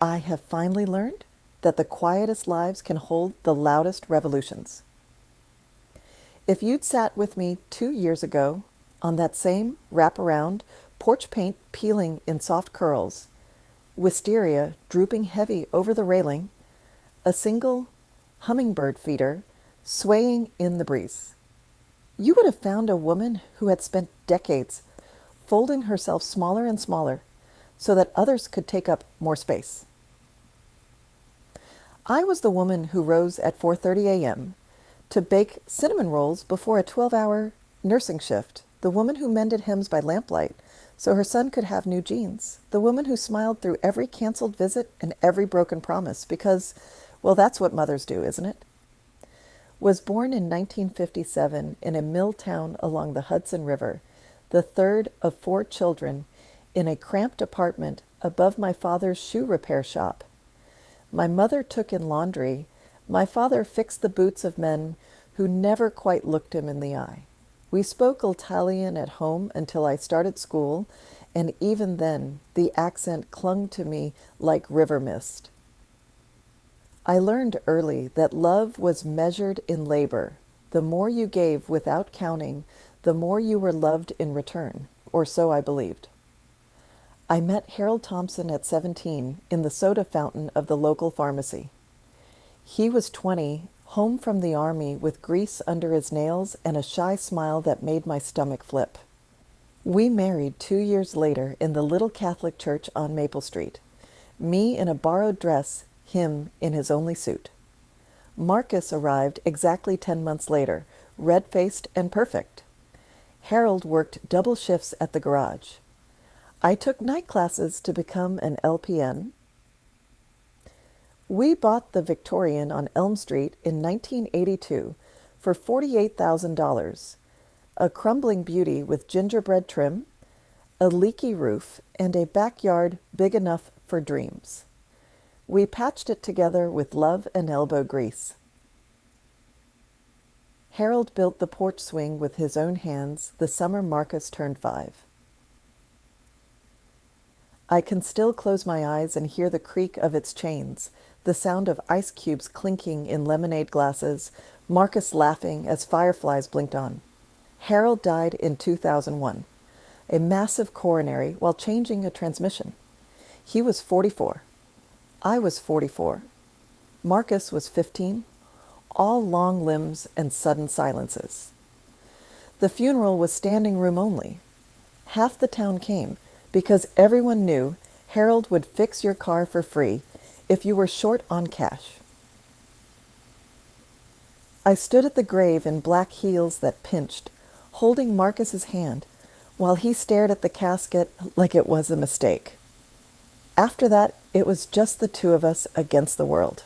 I have finally learned that the quietest lives can hold the loudest revolutions. If you'd sat with me 2 years ago on that same wraparound, porch paint peeling in soft curls, wisteria drooping heavy over the railing, a single hummingbird feeder swaying in the breeze, you would have found a woman who had spent decades folding herself smaller and smaller so that others could take up more space. I was the woman who rose at 4:30 a.m. to bake cinnamon rolls before a 12-hour nursing shift, the woman who mended hymns by lamplight so her son could have new jeans, the woman who smiled through every canceled visit and every broken promise because, well, that's what mothers do, isn't it? Was born in 1957 in a mill town along the Hudson River, the third of 4 children in a cramped apartment above my father's shoe repair shop. My mother took in laundry. My father fixed the boots of men who never quite looked him in the eye. We spoke Italian at home until I started school, and even then the accent clung to me like river mist. I learned early that love was measured in labor. The more you gave without counting, the more you were loved in return, or so I believed. I met Harold Thompson at 17 in the soda fountain of the local pharmacy. He was 20, home from the army with grease under his nails and a shy smile that made my stomach flip. We married 2 years later in the little Catholic church on Maple Street. Me in a borrowed dress, him in his only suit. Marcus arrived exactly 10 months later, red-faced and perfect. Harold worked double shifts at the garage. I took night classes to become an LPN. We bought the Victorian on Elm Street in 1982 for $48,000, a crumbling beauty with gingerbread trim, a leaky roof, and a backyard big enough for dreams. We patched it together with love and elbow grease. Harold built the porch swing with his own hands the summer Marcus turned 5. I can still close my eyes and hear the creak of its chains, the sound of ice cubes clinking in lemonade glasses, Marcus laughing as fireflies blinked on. Harold died in 2001, a massive coronary while changing a transmission. He was 44. I was 44. Marcus was 15, all long limbs and sudden silences. The funeral was standing room only. Half the town came, because everyone knew Harold would fix your car for free if you were short on cash. I stood at the grave in black heels that pinched, holding Marcus's hand, while he stared at the casket like it was a mistake. After that, it was just the two of us against the world.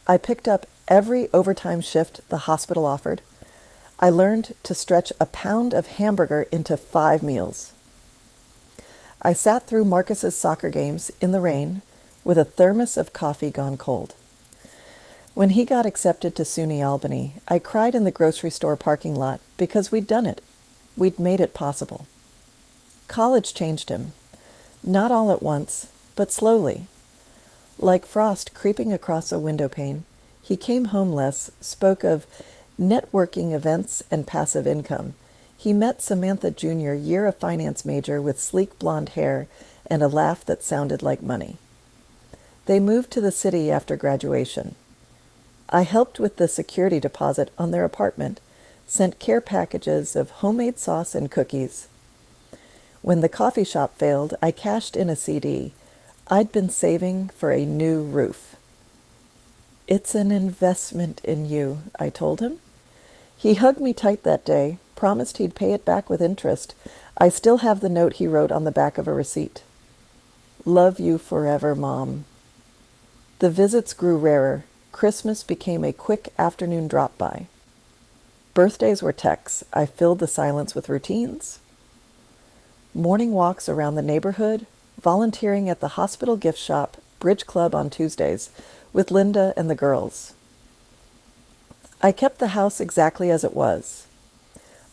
I picked up every overtime shift the hospital offered. I learned to stretch a pound of hamburger into 5 meals. I sat through Marcus's soccer games in the rain with a thermos of coffee gone cold. When he got accepted to SUNY Albany, I cried in the grocery store parking lot because we'd done it. We'd made it possible. College changed him. Not all at once, but slowly. Like frost creeping across a window pane, he came home less, spoke of networking events and passive income. He met Samantha Jr., year of finance major with sleek blonde hair and a laugh that sounded like money. They moved to the city after graduation. I helped with the security deposit on their apartment, sent care packages of homemade sauce and cookies. When the coffee shop failed, I cashed in a CD. I'd been saving for a new roof. "It's an investment in you," I told him. He hugged me tight that day, promised he'd pay it back with interest. I still have the note he wrote on the back of a receipt. "Love you forever, Mom." The visits grew rarer. Christmas became a quick afternoon drop-by. Birthdays were texts. I filled the silence with routines. Morning walks around the neighborhood, volunteering at the hospital gift shop, bridge club on Tuesdays, with Linda and the girls. I kept the house exactly as it was.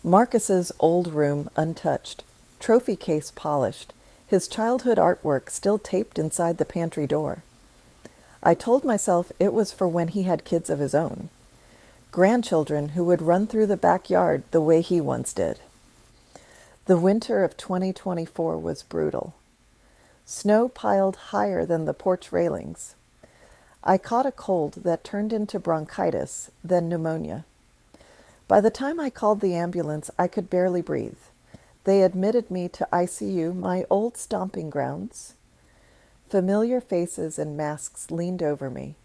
Marcus's old room untouched, trophy case polished, his childhood artwork still taped inside the pantry door. I told myself it was for when he had kids of his own, grandchildren who would run through the backyard the way he once did. The winter of 2024 was brutal. Snow piled higher than the porch railings. I caught a cold that turned into bronchitis, then pneumonia. By the time I called the ambulance, I could barely breathe. They admitted me to ICU, my old stomping grounds. Familiar faces and masks leaned over me,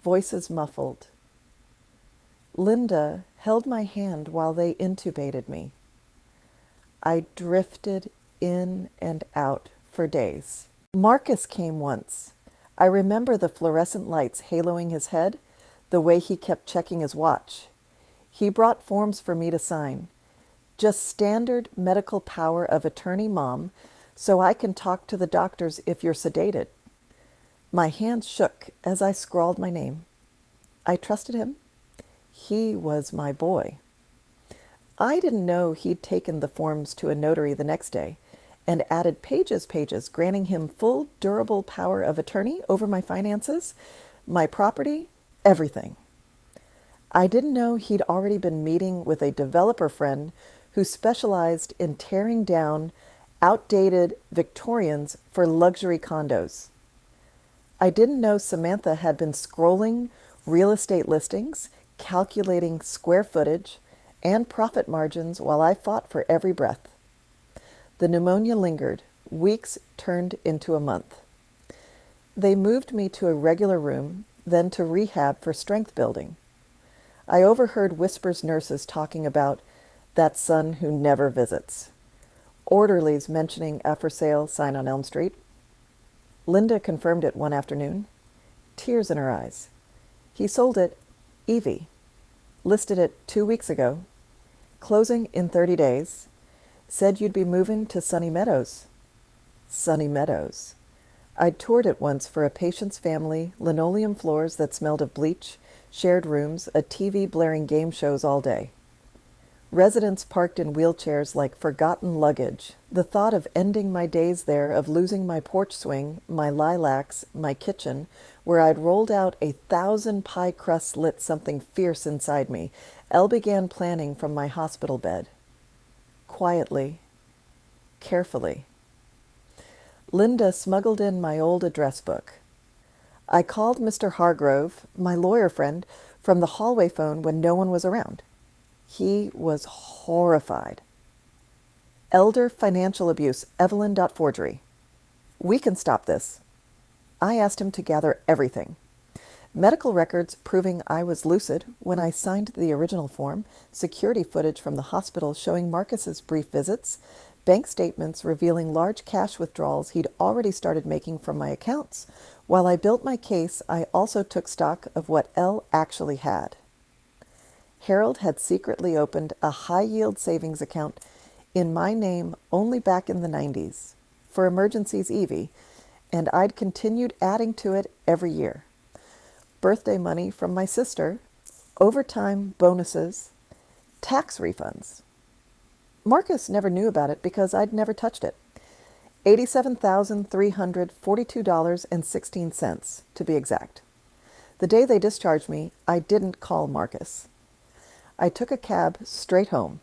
voices muffled. Linda held my hand while they intubated me. I drifted in and out for days. Marcus came once. I remember the fluorescent lights haloing his head, the way he kept checking his watch. He brought forms for me to sign. Just standard medical power of attorney, Mom, so I can talk to the doctors if you're sedated. My hands shook as I scrawled my name. I trusted him. He was my boy. I didn't know he'd taken the forms to a notary the next day and added pages, granting him full, durable power of attorney over my finances, my property, everything. I didn't know he'd already been meeting with a developer friend who specialized in tearing down outdated Victorians for luxury condos. I didn't know Samantha had been scrolling real estate listings, calculating square footage, and profit margins while I fought for every breath. The pneumonia lingered. Weeks turned into a month. They moved me to a regular room, then to rehab for strength building. I overheard Whisper's nurses talking about that son who never visits, orderlies mentioning a for sale sign on Elm Street. Linda confirmed it one afternoon, tears in her eyes. He sold it, Evie. Listed it 2 weeks ago. Closing in 30 days. Said you'd be moving to Sunny Meadows. Sunny Meadows. I'd toured it once for a patient's family, linoleum floors that smelled of bleach, shared rooms, a TV blaring game shows all day. Residents parked in wheelchairs like forgotten luggage. The thought of ending my days there, of losing my porch swing, my lilacs, my kitchen, where I'd rolled out 1,000 pie crusts lit something fierce inside me, Elle began planning from my hospital bed. Quietly, carefully. Linda smuggled in my old address book. I called Mr. Hargrove, my lawyer friend, from the hallway phone when no one was around. He was horrified. Elder financial abuse, Evelyn.forgery. We can stop this. I asked him to gather everything. Medical records proving I was lucid when I signed the original form, security footage from the hospital showing Marcus's brief visits, bank statements revealing large cash withdrawals he'd already started making from my accounts. While I built my case, I also took stock of what Elle actually had. Harold had secretly opened a high-yield savings account in my name only back in the 90s, for emergencies Evie, and I'd continued adding to it every year. Birthday money from my sister, overtime bonuses, tax refunds. Marcus never knew about it because I'd never touched it. $87,342.16, to be exact. The day they discharged me, I didn't call Marcus. I took a cab straight home.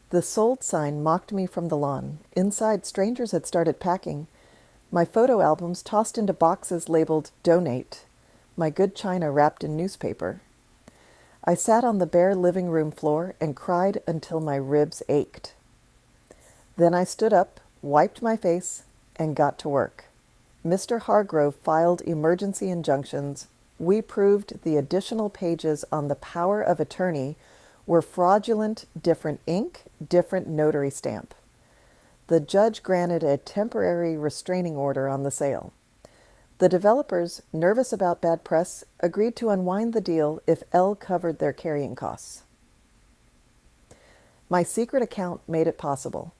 The sold sign mocked me from the lawn. Inside, strangers had started packing. My photo albums tossed into boxes labeled Donate. My good china wrapped in newspaper. I sat on the bare living room floor and cried until my ribs ached. Then I stood up, wiped my face, and got to work. Mr. Hargrove filed emergency injunctions. We proved the additional pages on the power of attorney were fraudulent, different ink, different notary stamp. The judge granted a temporary restraining order on the sale. The developers, nervous about bad press, agreed to unwind the deal if Elle covered their carrying costs. My secret account made it possible.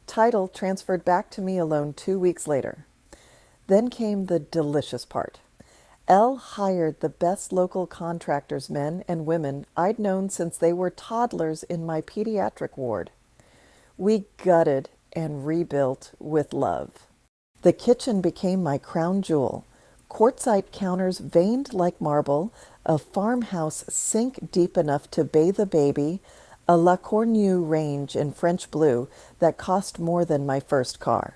Title transferred back to me alone 2 weeks later. Then came the delicious part. Elle hired the best local contractors, men and women I'd known since they were toddlers in my pediatric ward. We gutted and rebuilt with love. The kitchen became my crown jewel. Quartzite counters veined like marble, a farmhouse sink deep enough to bathe a baby, a La Cornue range in French blue that cost more than my first car.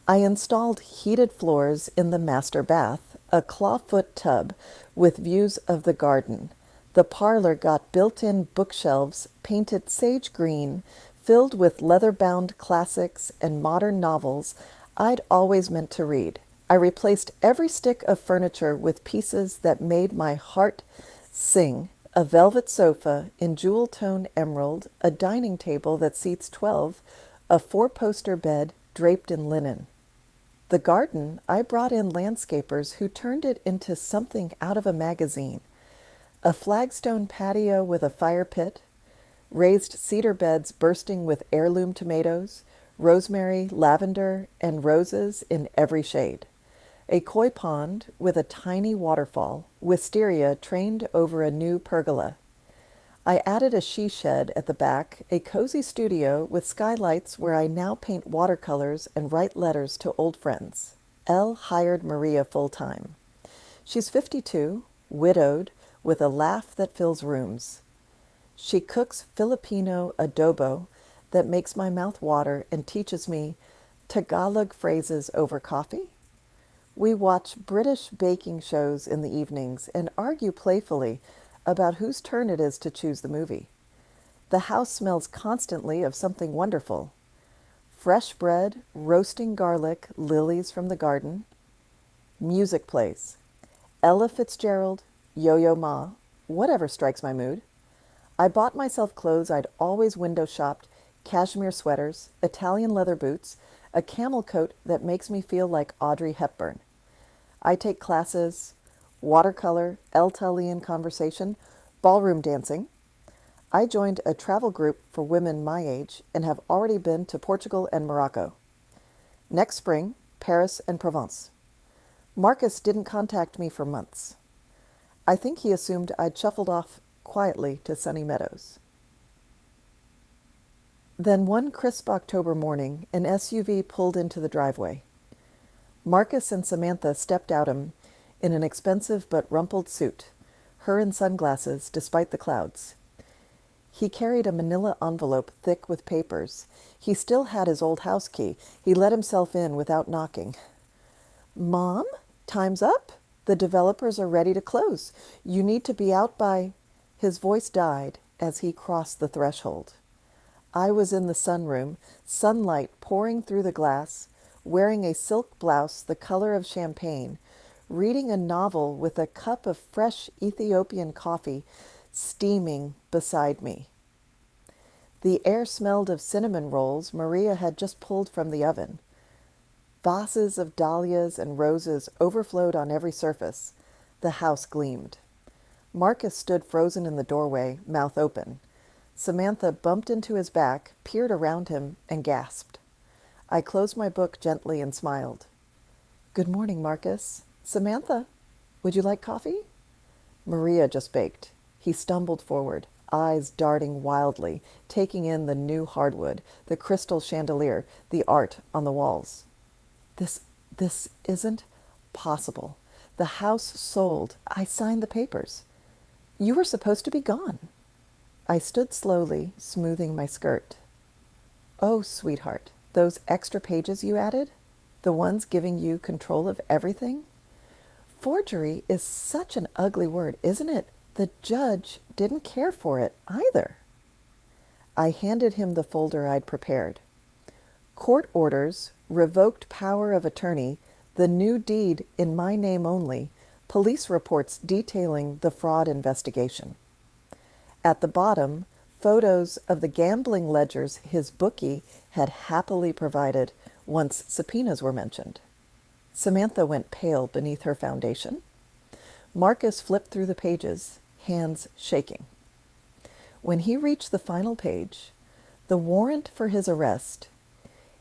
I installed heated floors in the master bath, a clawfoot tub with views of the garden. The parlor got built-in bookshelves painted sage green, filled with leather-bound classics and modern novels I'd always meant to read. I replaced every stick of furniture with pieces that made my heart sing: a velvet sofa in jewel-tone emerald, a dining table that seats 12, a 4-poster bed draped in linen. The garden, I brought in landscapers who turned it into something out of a magazine. A flagstone patio with a fire pit, raised cedar beds bursting with heirloom tomatoes, rosemary, lavender, and roses in every shade. A koi pond with a tiny waterfall, wisteria trained over a new pergola. I added a she shed at the back, a cozy studio with skylights where I now paint watercolors and write letters to old friends. Elle hired Maria full-time. She's 52, widowed, with a laugh that fills rooms. She cooks Filipino adobo that makes my mouth water and teaches me Tagalog phrases over coffee. We watch British baking shows in the evenings and argue playfully about whose turn it is to choose the movie. The house smells constantly of something wonderful: fresh bread, roasting garlic, lilies from the garden. Music plays. Ella Fitzgerald, Yo-Yo Ma, whatever strikes my mood. I bought myself clothes I'd always window shopped: cashmere sweaters, Italian leather boots, a camel coat that makes me feel like Audrey Hepburn. I take classes: watercolor, Italian conversation, ballroom dancing. I joined a travel group for women my age and have already been to Portugal and Morocco. Next spring, Paris and Provence. Marcus didn't contact me for months. I think he assumed I'd shuffled off quietly to sunny meadows. Then one crisp October morning, an SUV pulled into the driveway. Marcus and Samantha stepped out in an expensive but rumpled suit, her in sunglasses despite the clouds. He carried a manila envelope thick with papers. He still had his old house key. He let himself in without knocking. "Mom, time's up. The developers are ready to close. You need to be out by—" His voice died as he crossed the threshold. I was in the sunroom, sunlight pouring through the glass, wearing a silk blouse the color of champagne, reading a novel with a cup of fresh Ethiopian coffee steaming beside me. The air smelled of cinnamon rolls Maria had just pulled from the oven. Vases of dahlias and roses overflowed on every surface. The house gleamed. Marcus stood frozen in the doorway, mouth open. Samantha bumped into his back, peered around him, and gasped. I closed my book gently and smiled. "Good morning, Marcus. Samantha, would you like coffee?" Maria just baked. He stumbled forward, eyes darting wildly, taking in the new hardwood, the crystal chandelier, the art on the walls. This isn't possible. The house sold. I signed the papers. You were supposed to be gone." I stood slowly, smoothing my skirt. "Oh, sweetheart, those extra pages you added? The ones giving you control of everything? Forgery is such an ugly word, isn't it? The judge didn't care for it either." I handed him the folder I'd prepared. Court orders, revoked power of attorney, the new deed in my name only, police reports detailing the fraud investigation. At the bottom, photos of the gambling ledgers his bookie had happily provided once subpoenas were mentioned. Samantha went pale beneath her foundation. Marcus flipped through the pages, hands shaking. When he reached the final page, the warrant for his arrest,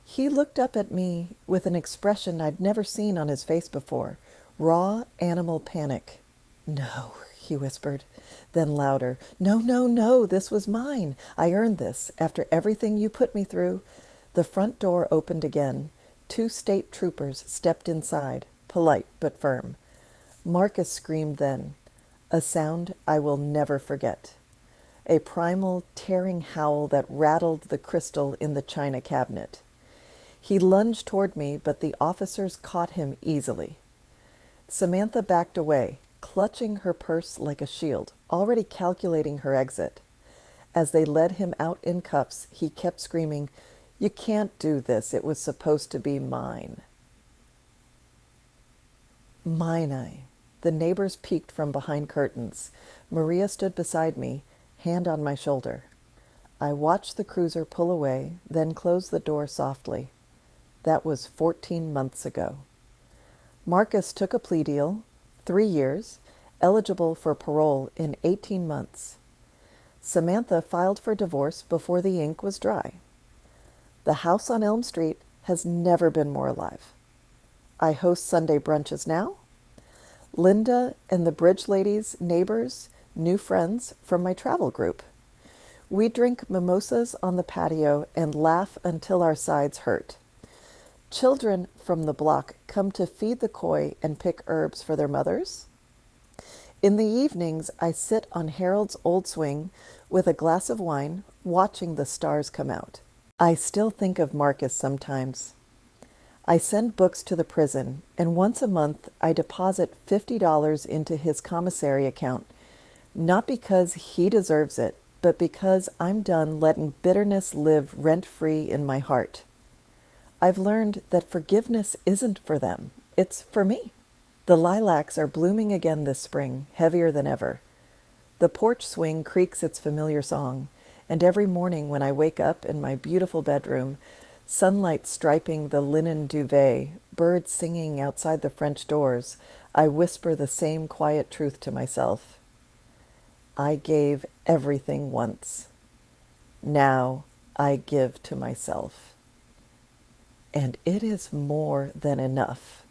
he looked up at me with an expression I'd never seen on his face before: raw animal panic. "No," he whispered, then louder, "No, no, no, this was mine. I earned this, after everything you put me through. The front door opened again. 2 state troopers stepped inside, polite but firm. Marcus screamed then, a sound I will never forget. A primal, tearing howl that rattled the crystal in the china cabinet. He lunged toward me, but the officers caught him easily. Samantha backed away, clutching her purse like a shield, already calculating her exit. As they led him out in cuffs, he kept screaming, "You can't do this. It was supposed to be mine." Mine. The neighbors peeked from behind curtains. Maria stood beside me, hand on my shoulder. I watched the cruiser pull away, then close the door softly. That was 14 months ago. Marcus took a plea deal, 3 years, eligible for parole in 18 months. Samantha filed for divorce before the ink was dry. The house on Elm Street has never been more alive. I host Sunday brunches now. Linda and the Bridge Ladies, neighbors, new friends from my travel group. We drink mimosas on the patio and laugh until our sides hurt. Children from the block come to feed the koi and pick herbs for their mothers. In the evenings, I sit on Harold's old swing with a glass of wine, watching the stars come out. I still think of Marcus sometimes. I send books to the prison, and once a month I deposit $50 into his commissary account, not because he deserves it, but because I'm done letting bitterness live rent-free in my heart. I've learned that forgiveness isn't for them, it's for me. The lilacs are blooming again this spring, heavier than ever. The porch swing creaks its familiar song, and every morning when I wake up in my beautiful bedroom, sunlight striping the linen duvet, birds singing outside the French doors, I whisper the same quiet truth to myself. I gave everything once. Now I give to myself. And it is more than enough.